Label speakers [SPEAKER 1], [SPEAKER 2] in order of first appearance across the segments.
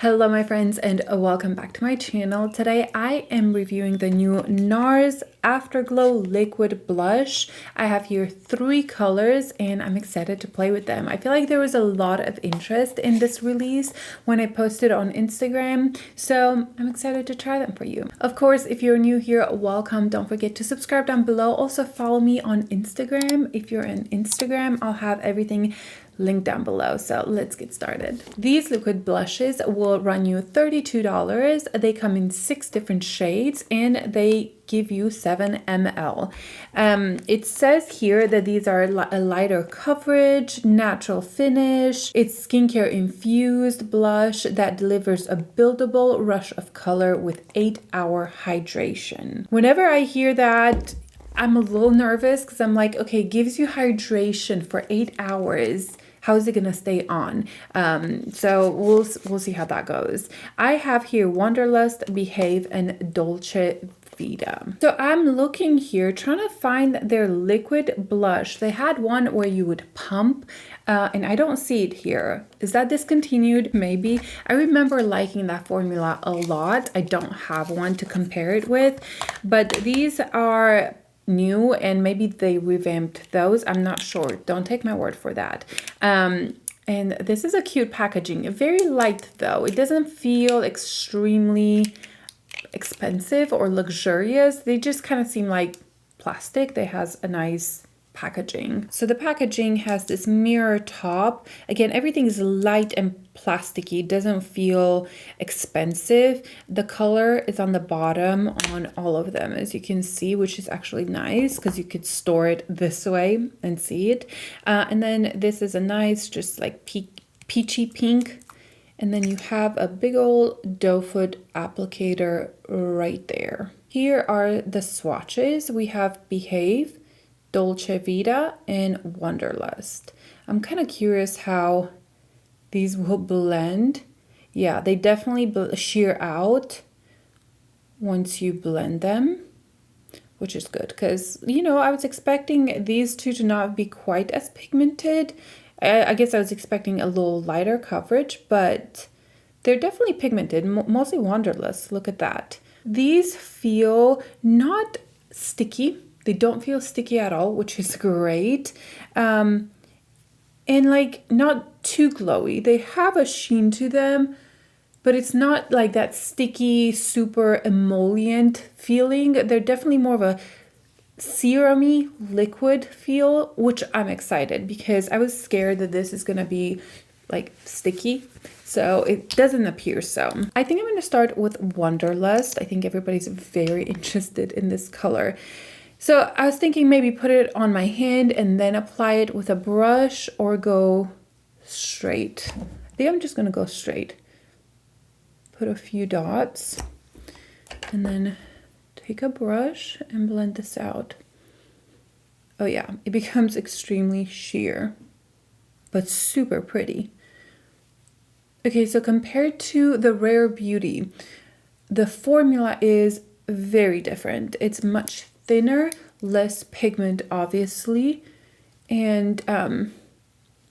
[SPEAKER 1] Hello my friends and welcome back to my channel. Today I am reviewing the new NARS Afterglow Liquid Blush. I have here 3 colors and I'm excited to play with them. I feel like there was a lot of interest in this release when I posted on Instagram, so I'm excited to try them for you. Of course, if you're new here, welcome. Don't forget to subscribe down below. Also follow me on Instagram. If you're on Instagram, I'll have everything link down below. So let's get started. These liquid blushes will run you $32. They come in 6 different shades and they give you 7 ml. It says here that these are a lighter coverage, natural finish. It's skincare infused blush that delivers a buildable rush of color with 8-hour hydration. Whenever I hear that, I'm a little nervous because I'm like, okay, it gives you hydration for 8 hours. How is it going to stay on? So we'll see how that goes. I have here Wonderlust, Behave, and Dolce, Vita. So I'm looking here, trying to find their liquid blush. They had one where you would pump, and I don't see it here. Is that discontinued? Maybe. I remember liking that formula a lot. I don't have one to compare it with, but these are new and maybe they revamped those. I'm not sure. Don't take my word for that. And this is a cute packaging. Very light though. It doesn't feel extremely expensive or luxurious. They just kind of seem like plastic. They has a nice packaging. So the packaging has this mirror top. Again, everything is light and plasticky. It doesn't feel expensive. The color is on the bottom on all of them, as you can see, which is actually nice because you could store it this way and see it. And then this is a nice, just like peachy pink. And then you have a big old doe foot applicator right there. Here are the swatches. We have Behave, Dolce Vita, and Wonderlust. I'm kind of curious how these will blend. Yeah, they definitely sheer out once you blend them, which is good because, you know, I was expecting these two to not be quite as pigmented. I guess I was expecting a little lighter coverage, but they're definitely pigmented, mostly Wonderlust. Look at that. These feel not sticky. They don't feel sticky at all, which is great. And like not too glowy. They have a sheen to them, but it's not like that sticky, super emollient feeling. They're definitely more of a serum-y liquid feel, which I'm excited because I was scared that this is going to be like sticky. So it doesn't appear so. I think I'm going to start with Wonderlust. I think everybody's very interested in this color. So I was thinking maybe put it on my hand and then apply it with a brush or go straight. I think I'm just going to go straight. Put a few dots and then take a brush and blend this out. Oh yeah, it becomes extremely sheer, but super pretty. Okay, so compared to the Rare Beauty, the formula is very different. It's much thinner, less pigment obviously, and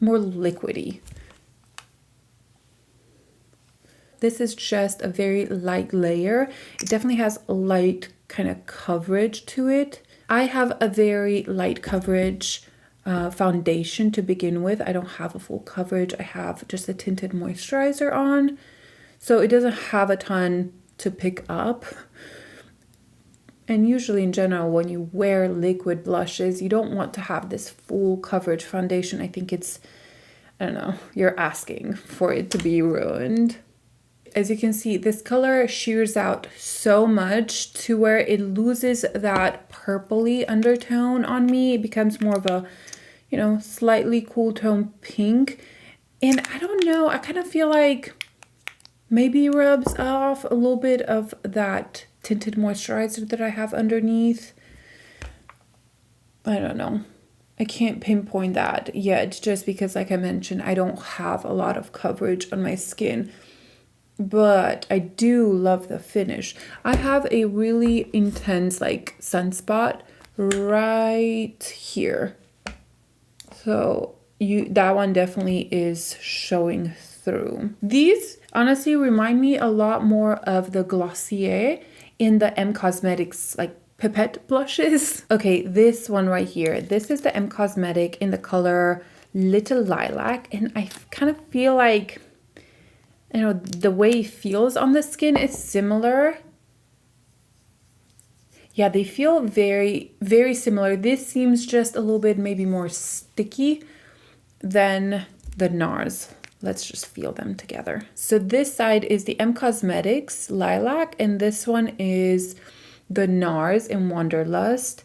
[SPEAKER 1] more liquidy. This is just a very light layer. It definitely has a light kind of coverage to it. I have a very light coverage foundation to begin with. I don't have a full coverage. I have just a tinted moisturizer on, so it doesn't have a ton to pick up. And usually in general, when you wear liquid blushes, you don't want to have this full coverage foundation. I think it's, I don't know, you're asking for it to be ruined. As you can see, this color sheers out so much to where it loses that purpley undertone on me. It becomes more of a, you know, slightly cool tone pink. And I don't know, I kind of feel like maybe it rubs off a little bit of that tinted moisturizer that I have underneath. I don't know. I can't pinpoint that yet, just because, like I mentioned, I don't have a lot of coverage on my skin. But I do love the finish. I have a really intense like sunspot right here. So that one definitely is showing through. These honestly remind me a lot more of the Glossier in the M Cosmetics like pipette blushes. Okay, this one right here. This is the M Cosmetic in the color Little Lilac, and I kind of feel like, you know, the way it feels on the skin is similar. Yeah, they feel very, very similar. This seems just a little bit maybe more sticky than the NARS. Let's just feel them together. So this side is the M Cosmetics Lilac, and this one is the NARS in Wonderlust.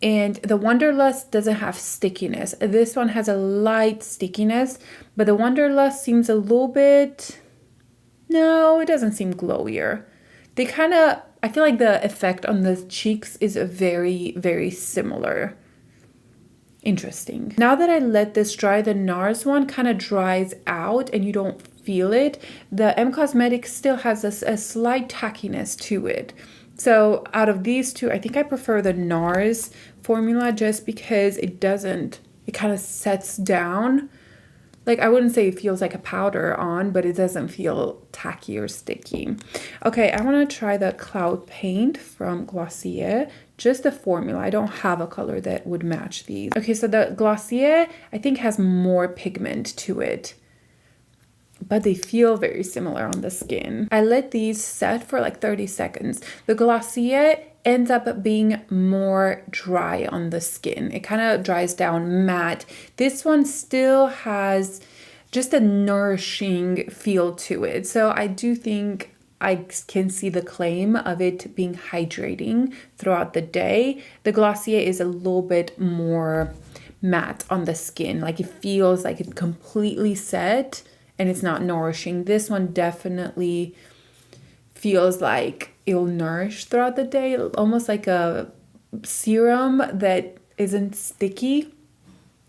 [SPEAKER 1] And the Wonderlust doesn't have stickiness. This one has a light stickiness, but the Wonderlust seems a little bit, no, it doesn't seem glowier. They kind of, I feel like the effect on the cheeks is very, very similar. Interesting. Now that I let this dry, the NARS one kind of dries out and you don't feel it. The M Cosmetics still has a slight tackiness to it. So out of these two, I think I prefer the NARS formula just because it kind of sets down. Like, I wouldn't say it feels like a powder on, but it doesn't feel tacky or sticky. Okay, I want to try the Cloud Paint from Glossier, just the formula. I don't have a color that would match these. Okay, so the Glossier, I think, has more pigment to it, but they feel very similar on the skin. I let these set for like 30 seconds. The Glossier ends up being more dry on the skin. It kind of dries down matte. This one still has just a nourishing feel to it. So I do think I can see the claim of it being hydrating throughout the day. The Glossier is a little bit more matte on the skin. Like, it feels like it's completely set and it's not nourishing. This one definitely feels like it'll nourish throughout the day, almost like a serum that isn't sticky.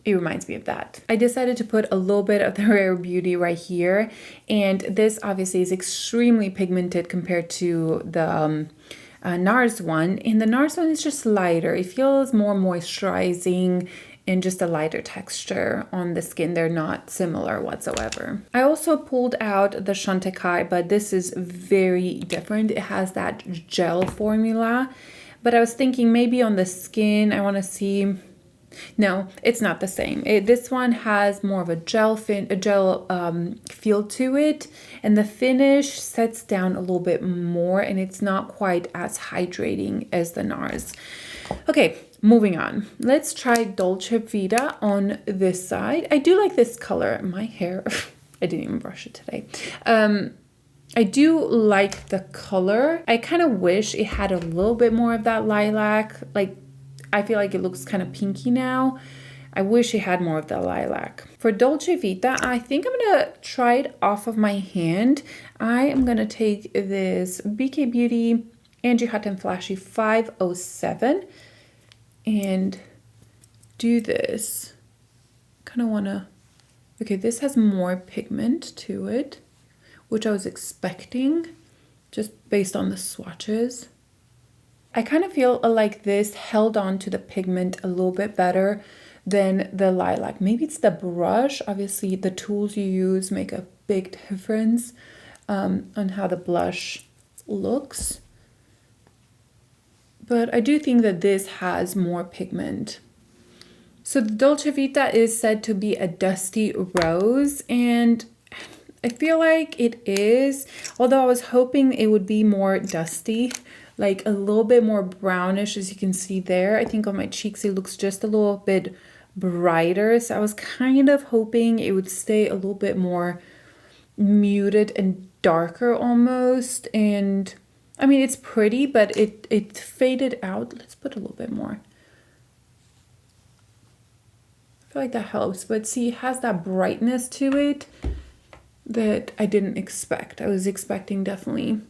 [SPEAKER 1] It reminds me of that. I decided to put a little bit of the Rare Beauty right here, and this obviously is extremely pigmented compared to the NARS one, and the NARS one is just lighter. It feels more moisturizing and just a lighter texture on the skin. They're not similar whatsoever. I also pulled out the Chantecaille, but this is very different. It has that gel formula, but I was thinking maybe on the skin, I want to see. No, it's not the same. This one has more of a gel feel to it, and the finish sets down a little bit more, and it's not quite as hydrating as the NARS. Okay, moving on. Let's try Dolce Vita on this side. I do like this color. My hair, I didn't even brush it today. I do like the color. I kind of wish it had a little bit more of that lilac. Like, I feel like it looks kind of pinky now. I wish it had more of the lilac. For Dolce Vita, I think I'm gonna try it off of my hand. I am gonna take this BK Beauty Angie Hot and Flashy 507 and do this. Kind of wanna, okay, this has more pigment to it, which I was expecting just based on the swatches. I kind of feel like this held on to the pigment a little bit better than the lilac. Maybe it's the brush. Obviously, the tools you use make a big difference on how the blush looks. But I do think that this has more pigment. So the Dolce Vita is said to be a dusty rose, and I feel like it is, although I was hoping it would be more dusty, like a little bit more brownish, as you can see there. I think on my cheeks it looks just a little bit brighter, so I was kind of hoping it would stay a little bit more muted and darker almost. And I mean, it's pretty, but it faded out. Let's put a little bit more. I feel like that helps, but see, it has that brightness to it that I didn't expect. I was expecting definitely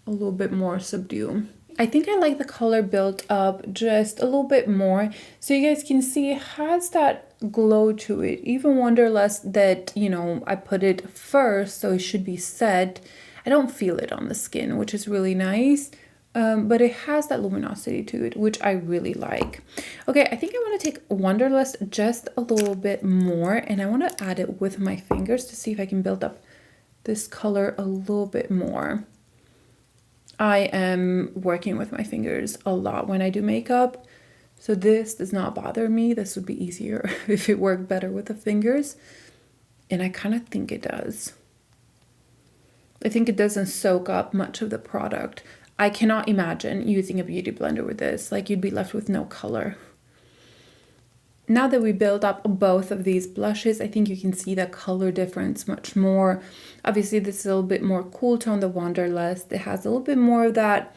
[SPEAKER 1] a little bit more subdued. I think I like the color built up just a little bit more. So you guys can see it has that glow to it. Even Wonderlust that, you know, I put it first, so it should be set. I don't feel it on the skin, which is really nice. but it has that luminosity to it, which I really like. Okay, I think I want to take Wonderlust just a little bit more, and I want to add it with my fingers to see if I can build up this color a little bit more. I am working with my fingers a lot when I do makeup, so this does not bother me. This would be easier if it worked better with the fingers, and I kind of think it does. I think it doesn't soak up much of the product. I cannot imagine using a beauty blender with this. Like, you'd be left with no color. Now that we build up both of these blushes, I think you can see the color difference much more. Obviously, this is a little bit more cool tone, the Wonderlust. It has a little bit more of that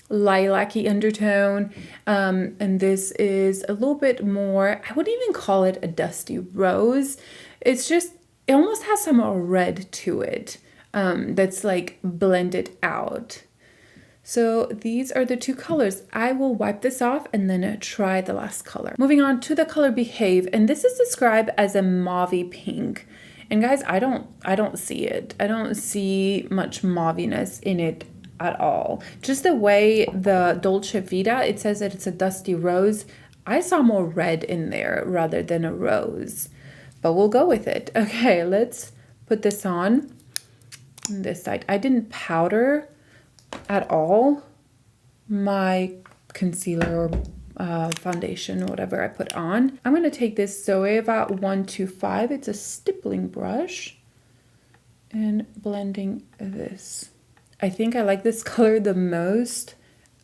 [SPEAKER 1] lilac-y undertone. And this is a little bit more, I wouldn't even call it a dusty rose. It's just, it almost has some red to it. That's like blended out. So these are the two colors. I will wipe this off and then try the last color. Moving on to the color Behave, and this is described as a mauvey pink. And guys, I don't see it. I don't see much mauviness in it at all. Just the way the Dolce Vita, it says that it's a dusty rose. I saw more red in there rather than a rose, but we'll go with it. Okay, let's put this on this side. I didn't powder at all my concealer or foundation or whatever I put on. I'm going to take this Zoeva 125. It's a stippling brush and blending this. I think I like this color the most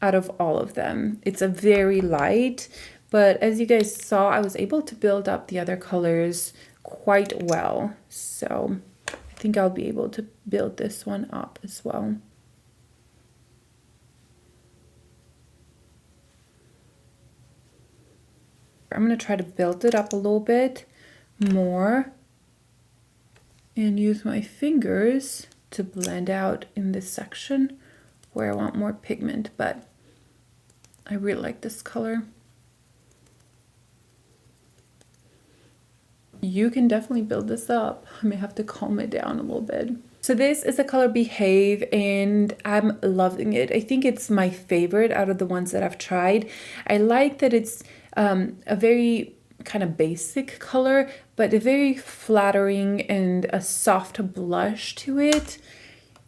[SPEAKER 1] out of all of them. It's a very light, but as you guys saw, I was able to build up the other colors quite well. So I think I'll be able to build this one up as well. I'm going to try to build it up a little bit more and use my fingers to blend out in this section where I want more pigment, but I really like this color. You can definitely build this up. I may have to calm it down a little bit. So this is the color Behave, and I'm loving it. I think it's my favorite out of the ones that I've tried. I like that it's a very kind of basic color, but a very flattering and a soft blush to it.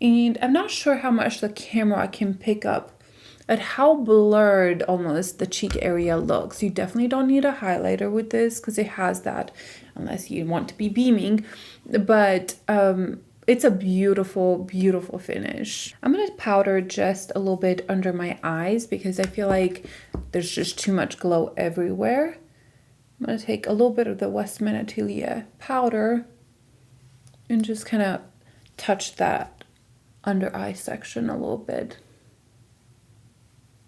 [SPEAKER 1] And I'm not sure how much the camera can pick up at how blurred almost the cheek area looks. You definitely don't need a highlighter with this because it has that, unless you want to be beaming, but it's a beautiful, beautiful finish. I'm going to powder just a little bit under my eyes because I feel like there's just too much glow everywhere. I'm going to take a little bit of the Westman Atelier powder and just kind of touch that under eye section a little bit.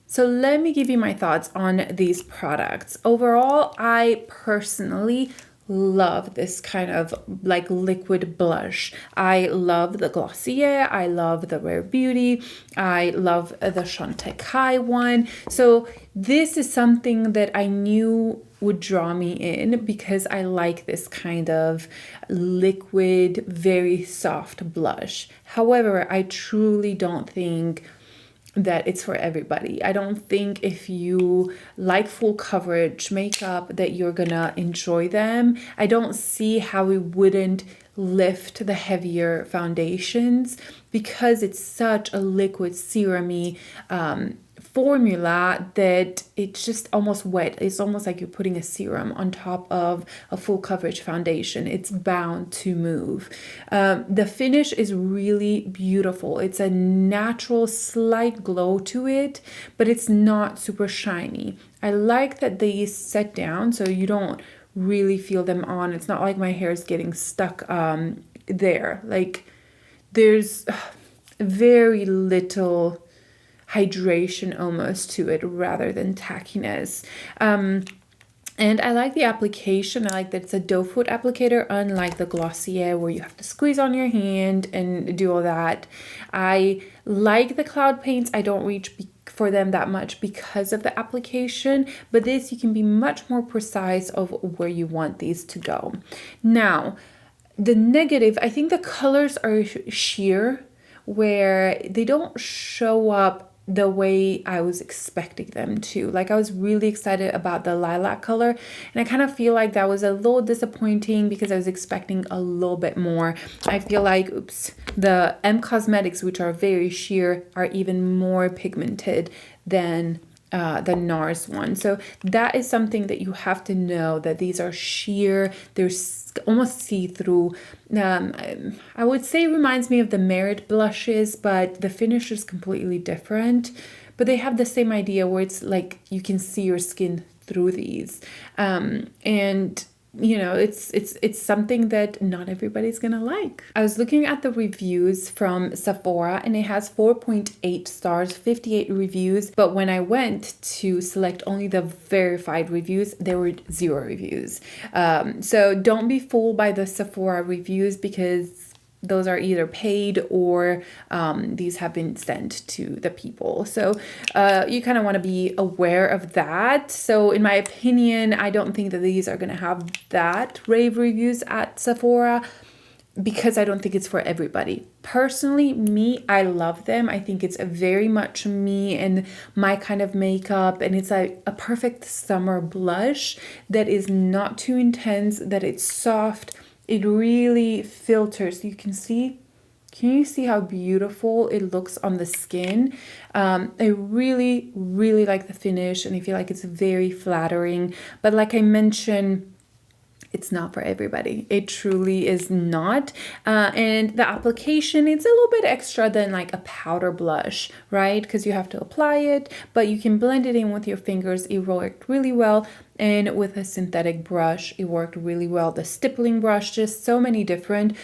[SPEAKER 1] So let me give you my thoughts on these products. Overall, I personally love this kind of like liquid blush. I love the Glossier, I love the Rare Beauty, I love the Chantecaille one. So this is something that I knew would draw me in because I like this kind of liquid, very soft blush. However, I truly don't think that it's for everybody. I don't think if you like full coverage makeup that you're gonna enjoy them. I don't see how it wouldn't lift the heavier foundations because it's such a liquid serum-y formula that it's just almost wet. It's almost like you're putting a serum on top of a full coverage foundation. It's bound to move. The finish is really beautiful. It's a natural slight glow to it, but it's not super shiny. I like that they set down so you don't really feel them on. It's not like my hair is getting stuck there. Like there's very little hydration almost to it rather than tackiness. And I like the application. I like that it's a doe foot applicator, unlike the Glossier where you have to squeeze on your hand and do all that. I like the cloud paints. I don't reach for them that much because of the application, but this you can be much more precise of where you want these to go. Now, the negative, I think the colors are sheer where they don't show up the way I was expecting them to. Like, I was really excited about the lilac color, and I kind of feel like that was a little disappointing because I was expecting a little bit more. I feel like, the M Cosmetics, which are very sheer, are even more pigmented than the NARS one. So that is something that you have to know, that these are sheer, they're almost see-through. I would say it reminds me of the Mermaid blushes, but the finish is completely different. But they have the same idea where it's like you can see your skin through these. And you know, it's something that not everybody's gonna like. I was looking at the reviews from Sephora, and it has 4.8 stars, 58 reviews. But when I went to select only the verified reviews, there were 0 reviews. So don't be fooled by the Sephora reviews, because those are either paid or these have been sent to the people. So you kind of want to be aware of that. So in my opinion, I don't think that these are going to have that rave reviews at Sephora, because I don't think it's for everybody. Personally, me, I love them. I think it's very much me and my kind of makeup, and it's a perfect summer blush that is not too intense, that it's soft. It really filters. You can see, can you see how beautiful it looks on the skin? I really, really like the finish, and I feel like it's very flattering. But like I mentioned, it's not for everybody. It truly is not. And the application, it's a little bit extra than like a powder blush, right? Because you have to apply it, but you can blend it in with your fingers. It worked really well. And with a synthetic brush, it worked really well. The stippling brush, just so many different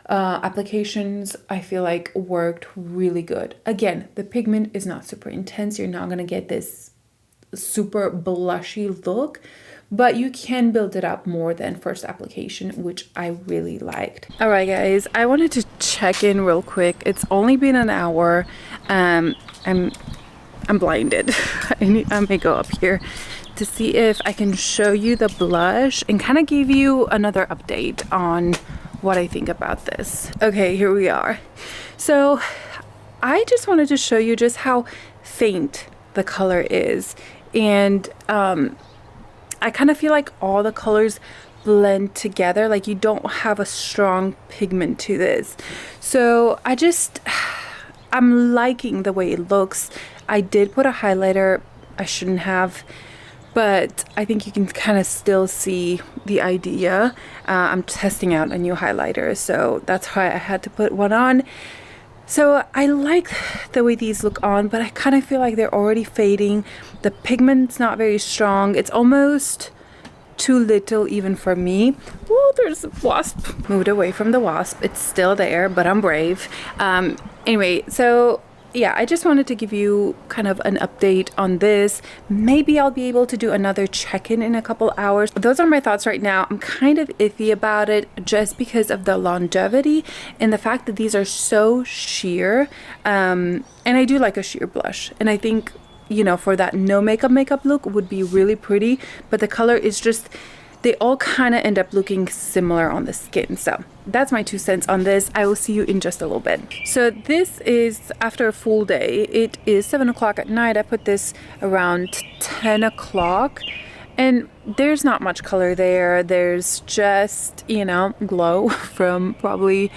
[SPEAKER 1] applications, I feel like worked really good. Again, the pigment is not super intense. You're not going to get this super blushy look, but you can build it up more than first application, which I really liked. All right, guys, I wanted to check in real quick. It's only been an hour. I'm blinded. I may go up here to see if I can show you the blush and kind of give you another update on what I think about this. Okay, here we are. So I just wanted to show you just how faint the color is. And I kind of feel like all the colors blend together, like you don't have a strong pigment to this. So I'm liking the way it looks. I did put a highlighter. I shouldn't have, but I think you can kind of still see the idea. I'm testing out a new highlighter, so that's why I had to put one on. So I like the way these look on, but I kind of feel like they're already fading. The pigment's not very strong. It's almost too little even for me. Oh, there's a wasp. Moved away from the wasp. It's still there, but I'm brave. Anyway, so yeah, I just wanted to give you kind of an update on this. Maybe I'll be able to do another check-in in a couple hours. Those are my thoughts right now. I'm kind of iffy about it just because of the longevity and the fact that these are so sheer. And I do like a sheer blush. And I think, you know, for that no makeup look would be really pretty. But the color is just, they all kind of end up looking similar on the skin. So that's my 2 cents on this. I will see you in just a little bit. So this is after a full day. It is 7 o'clock at night. I put this around 10 o'clock and there's not much color there. There's just, you know, glow from probably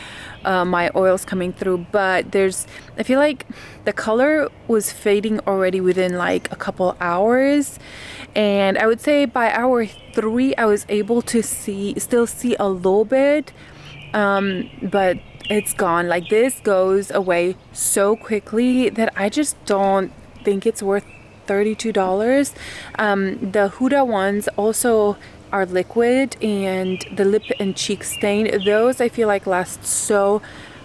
[SPEAKER 1] my oils coming through, but I feel like the color was fading already within like a couple hours. And I would say by hour 3, I was able to still see a little bit, but it's gone. Like, this goes away so quickly that I just don't think it's worth $32. The Huda ones also are liquid, and the lip and cheek stain, those I feel like last so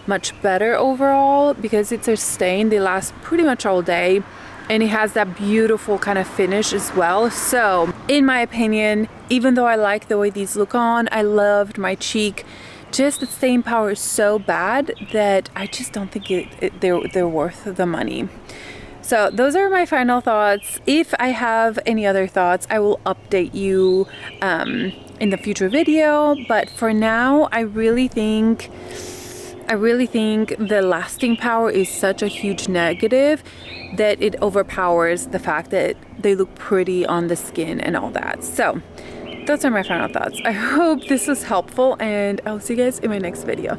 [SPEAKER 1] much better overall because it's a stain. They last pretty much all day. And it has that beautiful kind of finish as well. So in my opinion, even though I like the way these look on, I loved my cheek, just the stain power is so bad that I just don't think they're worth the money. So those are my final thoughts. If I have any other thoughts, I will update you in the future video. But for now, I really think I really think the lasting power is such a huge negative that it overpowers the fact that they look pretty on the skin and all that. So those are my final thoughts. I hope this was helpful, and I'll see you guys in my next video.